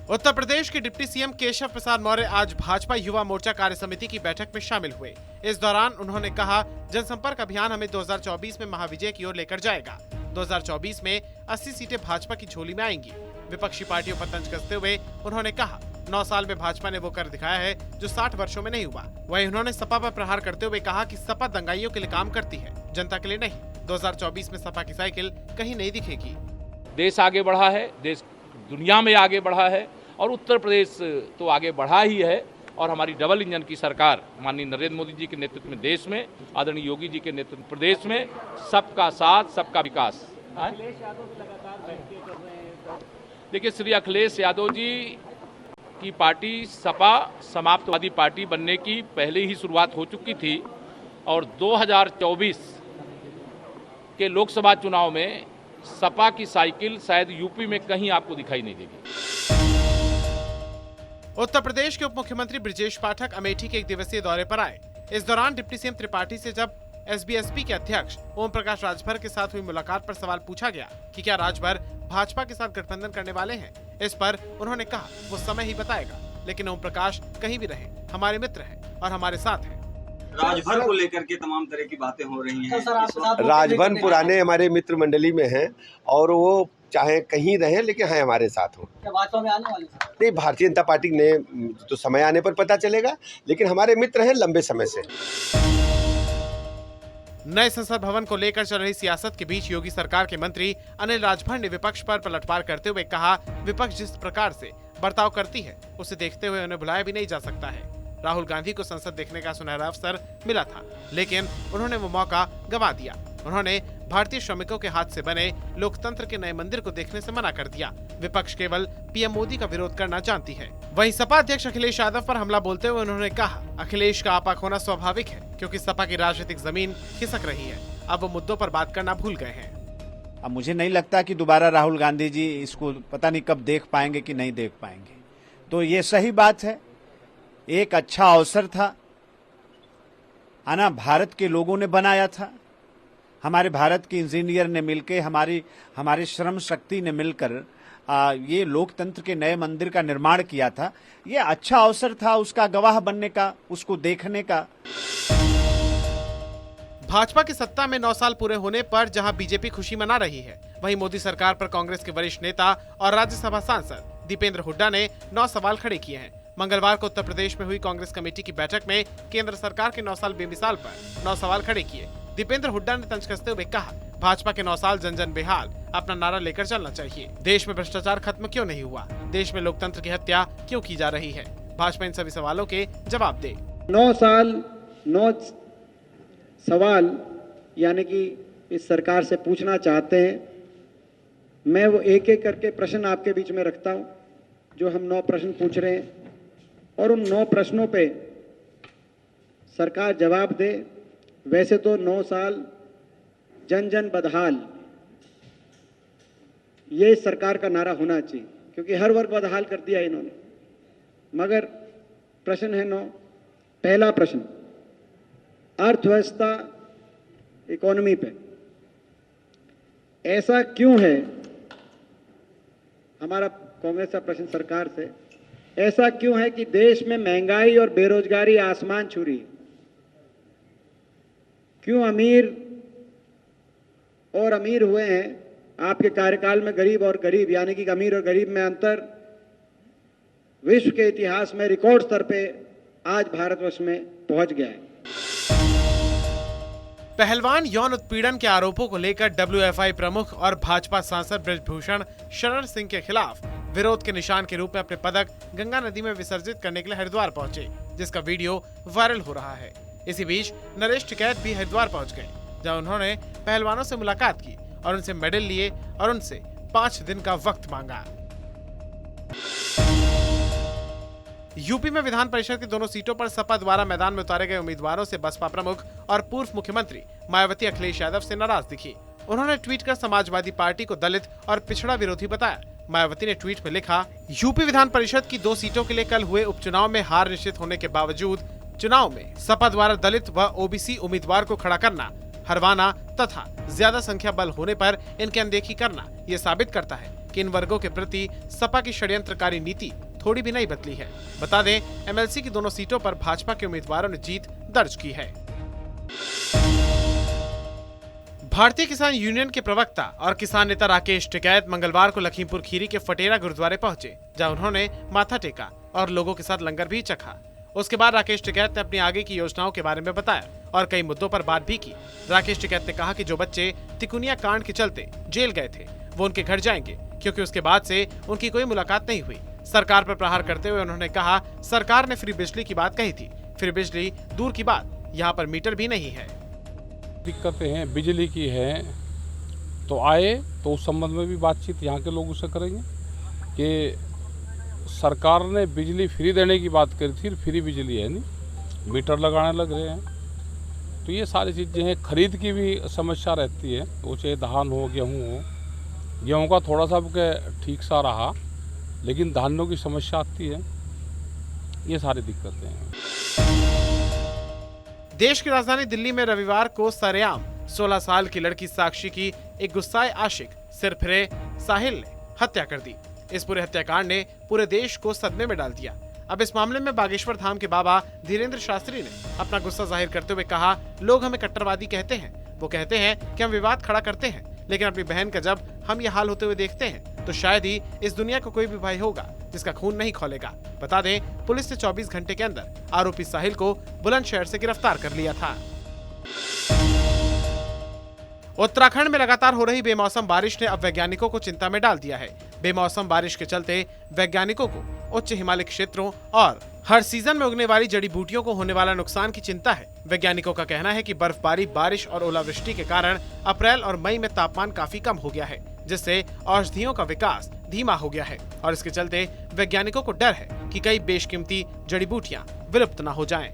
उत्तर प्रदेश के deputy CM Keshav Prasad Maurya आज भाजपा युवा मोर्चा कार्य समिति की बैठक में शामिल हुए। इस दौरान उन्होंने कहा, जनसंपर्क अभियान हमें 2024 में महाविजय की ओर लेकर जाएगा। 2024 में 80 सीटें भाजपा की झोली में आएंगी। विपक्षी पार्टियों पर तंज कसते हुए उन्होंने कहा, 9 साल में भाजपा ने वो कर दिखाया है जो 60 वर्षों में नहीं हुआ। वहीं उन्होंने सपा पर प्रहार करते हुए कहा कि सपा दंगाइयों के लिए काम करती है, जनता के लिए नहीं। 2024 में सपा की साइकिल कहीं नहीं दिखेगी। देश आगे बढ़ा है, देश दुनिया में आगे बढ़ा है और उत्तर प्रदेश तो आगे बढ़ा ही है। और हमारी डबल इंजन की सरकार माननीय नरेंद्र मोदी जी के नेतृत्व में देश में, आदरणीय योगी जी के नेतृत्व में प्रदेश में सबका साथ सबका विकास। देखिए, श्री अखिलेश यादव जी की पार्टी सपा समाप्तवादी पार्टी बनने की पहले ही शुरुआत हो चुकी थी और 2024 के लोकसभा चुनाव में सपा की साइकिल शायद यूपी में कहीं आपको दिखाई नहीं देगी। उत्तर प्रदेश के उप मुख्यमंत्री ब्रिजेश पाठक अमेठी के 1 दिवसीय दौरे पर आए। इस दौरान डिप्टी सीएम त्रिपाठी से जब एसबीएसपी के अध्यक्ष ओम प्रकाश राजभर के साथ हुई मुलाकात पर सवाल पूछा गया कि क्या राजभर भाजपा के साथ गठबंधन करने वाले हैं, इस पर उन्होंने कहा वो समय ही बताएगा, लेकिन ओम प्रकाश कहीं भी रहे हमारे मित्र हैं और हमारे साथ हैं। राजभर को लेकर के तमाम तरह की बातें हो रही हैं। राजभर पुराने हमारे मित्र मंडली में हैं और वो चाहे कहीं रहें लेकिन हैं हमारे साथ हो। क्या भाजपा में आने वाले? नहीं, भारतीय जनता पार्टी ने तो समय आने पर पता चलेगा, लेकिन हमारे मित्र हैं लंबे समय से। नए संसद भवन को लेकर चल रही सियासत के बीच योगी सरकार के मंत्री अनिल राजभर ने विपक्ष पर पलटवार करते हुए कहा, विपक्ष जिस प्रकार से बर्ताव करती है उसे देखते हुए उन्हें बुलाया भी नहीं जा सकता है। राहुल गांधी को संसद देखने का सुनहरा अवसर मिला था, लेकिन उन्होंने वो मौका गंवा दिया। उन्होंने भारतीय श्रमिकों के हाथ से बने लोकतंत्र के नए मंदिर को देखने से मना कर दिया। विपक्ष केवल पीएम मोदी का विरोध करना जानती है। वहीं सपा अध्यक्ष अखिलेश यादव पर हमला बोलते हुए उन्होंने कहा, अखिलेश का आपा खोना स्वाभाविक है क्योंकि सपा की राजनीतिक जमीन खिसक रही है। अब वो मुद्दों पर बात करना भूल गए हैं। अब मुझे नहीं लगता कि दोबारा राहुल गांधी जी इसको पता नहीं कब देख पाएंगे कि नहीं देख पाएंगे। तो ये सही बात है, एक अच्छा अवसर था आना, भारत के लोगों ने बनाया था, हमारे भारत के इंजीनियर ने मिलकर, हमारे श्रम शक्ति ने मिलकर ये लोकतंत्र के नए मंदिर का निर्माण किया था। ये अच्छा अवसर था उसका गवाह बनने का, उसको देखने का। भाजपा की सत्ता में 9 साल पूरे होने पर जहां बीजेपी खुशी मना रही है, वहीं मोदी सरकार पर कांग्रेस के वरिष्ठ नेता और राज्यसभा सांसद दीपेंद्र हुड्डा ने 9 सवाल खड़े किए हैं। मंगलवार को उत्तर प्रदेश में हुई कांग्रेस कमेटी की बैठक में केंद्र सरकार के 9 साल बेमिसाल पर 9 सवाल खड़े किए। दीपेंद्र हुड्डा ने तंज कसते हुए कहा, भाजपा के 9 साल जन जन बेहाल, अपना नारा लेकर चलना चाहिए। देश में भ्रष्टाचार खत्म क्यों नहीं हुआ? देश में लोकतंत्र की हत्या क्यों की जा रही है? भाजपा इन सभी सवालों के जवाब दे। 9 साल 9 सवाल यानी कि इस सरकार से पूछना चाहते हैं। मैं वो एक एक करके प्रश्न आपके बीच में रखता हूं, जो हम 9 प्रश्न पूछ रहे हैं, और उन 9 प्रश्नों पे सरकार जवाब दे। वैसे तो 9 साल जन जन बदहाल, ये सरकार का नारा होना चाहिए, क्योंकि हर वर्ग बदहाल कर दिया इन्होंने। मगर प्रश्न है 9। पहला प्रश्न अर्थव्यवस्था, इकोनॉमी पे। ऐसा क्यों है, हमारा कांग्रेस का प्रश्न सरकार से, ऐसा क्यों है कि देश में महंगाई और बेरोजगारी आसमान छू रही है? क्यों अमीर और अमीर हुए हैं आपके कार्यकाल में गरीब और गरीब, यानी कि अमीर और गरीब में अंतर विश्व के इतिहास में रिकॉर्ड स्तर पे आज भारतवर्ष में पहुंच गया है। पहलवान यौन उत्पीड़न के आरोपों को लेकर डब्ल्यूएफआई प्रमुख और भाजपा सांसद बृजभूषण शरण सिंह के खिलाफ विरोध के निशान के रूप में अपने पदक गंगा नदी में विसर्जित करने के लिए हरिद्वार पहुंचे, जिसका वीडियो वायरल हो रहा है। इसी बीच नरेश टिकैत भी हरिद्वार पहुंच गए, जहां उन्होंने पहलवानों से मुलाकात की और उनसे मेडल लिए और उनसे 5 दिन का वक्त मांगा। यूपी में विधान परिषद की दोनों सीटों पर सपा द्वारा मैदान में उतारे गए उम्मीदवारों से बसपा प्रमुख और पूर्व मुख्यमंत्री मायावती अखिलेश यादव से नाराज दिखी। उन्होंने ट्वीट कर समाजवादी पार्टी को दलित और पिछड़ा विरोधी बताया। मायावती ने ट्वीट में लिखा, यूपी विधान परिषद की 2 सीटों के लिए कल हुए उपचुनाव में हार निश्चित होने के बावजूद चुनाव में सपा द्वारा दलित व ओबीसी उम्मीदवार को खड़ा करना, हरवाना तथा ज्यादा संख्या बल होने पर इनकी अनदेखी करना ये साबित करता है कि इन वर्गों के प्रति सपा की षड्यंत्रकारी नीति थोड़ी भी नहीं बदली है। बता दें, एमएलसी की दोनों सीटों पर भाजपा के उम्मीदवारों ने जीत दर्ज की है। भारतीय किसान यूनियन के प्रवक्ता और किसान नेता राकेश टिकैत मंगलवार को लखीमपुर खीरी के फटेरा गुरुद्वारे पहुंचे, जहां उन्होंने माथा टेका और लोगों के साथ लंगर भी चखा। उसके बाद राकेश टिकैत ने अपनी आगे की योजनाओं के बारे में बताया और कई मुद्दों पर बात भी की। राकेश टिकैत ने कहा कि जो बच्चे तिकुनिया कांड के चलते जेल गए थे वो उनके घर जाएंगे, क्योंकि उसके बाद से उनकी कोई मुलाकात नहीं हुई। सरकार पर प्रहार करते हुए उन्होंने कहा, सरकार ने फ्री बिजली की बात कही थी, फ्री बिजली दूर की बात, यहाँ पर मीटर भी नहीं है। दिक्कतें हैं बिजली की है, तो आए तो उस संबंध में भी बातचीत यहाँ के लोगों से करेंगे कि सरकार ने बिजली फ्री देने की बात करी थी, फ्री बिजली है नहीं, मीटर लगाने लग रहे हैं। तो ये सारी चीज़ें हैं। खरीद की भी समस्या रहती है, वो चाहे धान हो गेहूँ हो। गेहूँ का थोड़ा सा ठीक सा रहा, लेकिन धानों की समस्या आती है। ये सारी दिक्कतें हैं। देश की राजधानी दिल्ली में रविवार को सरेआम 16 साल की लड़की साक्षी की एक गुस्साए आशिक सिरफिरे साहिल ने हत्या कर दी। इस पूरे हत्याकांड ने पूरे देश को सदमे में डाल दिया। अब इस मामले में बागेश्वर धाम के बाबा धीरेन्द्र शास्त्री ने अपना गुस्सा जाहिर करते हुए कहा, लोग हमें कट्टरवादी कहते हैं, वो कहते हैं कि हम विवाद खड़ा करते हैं, लेकिन अपनी बहन का जब हम ये हाल होते हुए देखते हैं तो शायद ही इस दुनिया को कोई भी भाई होगा जिसका खून नहीं खौलेगा। बता दें, पुलिस ने 24 घंटे के अंदर आरोपी साहिल को बुलंदशहर से गिरफ्तार कर लिया था। उत्तराखंड में लगातार हो रही बेमौसम बारिश ने अब वैज्ञानिकों को चिंता में डाल दिया है। बेमौसम बारिश के चलते वैज्ञानिकों को उच्च हिमालय क्षेत्रों और हर सीजन में उगने वाली जड़ी बूटियों को होने वाला नुकसान की चिंता है। वैज्ञानिकों का कहना है कि बर्फबारी, बारिश और ओलावृष्टि के कारण अप्रैल और मई में तापमान काफी कम हो गया है, जिससे औषधियों का विकास धीमा हो गया है और इसके चलते वैज्ञानिकों को डर है कि कई बेशकीमती जड़ी बूटियां विलुप्त न हो जाएं।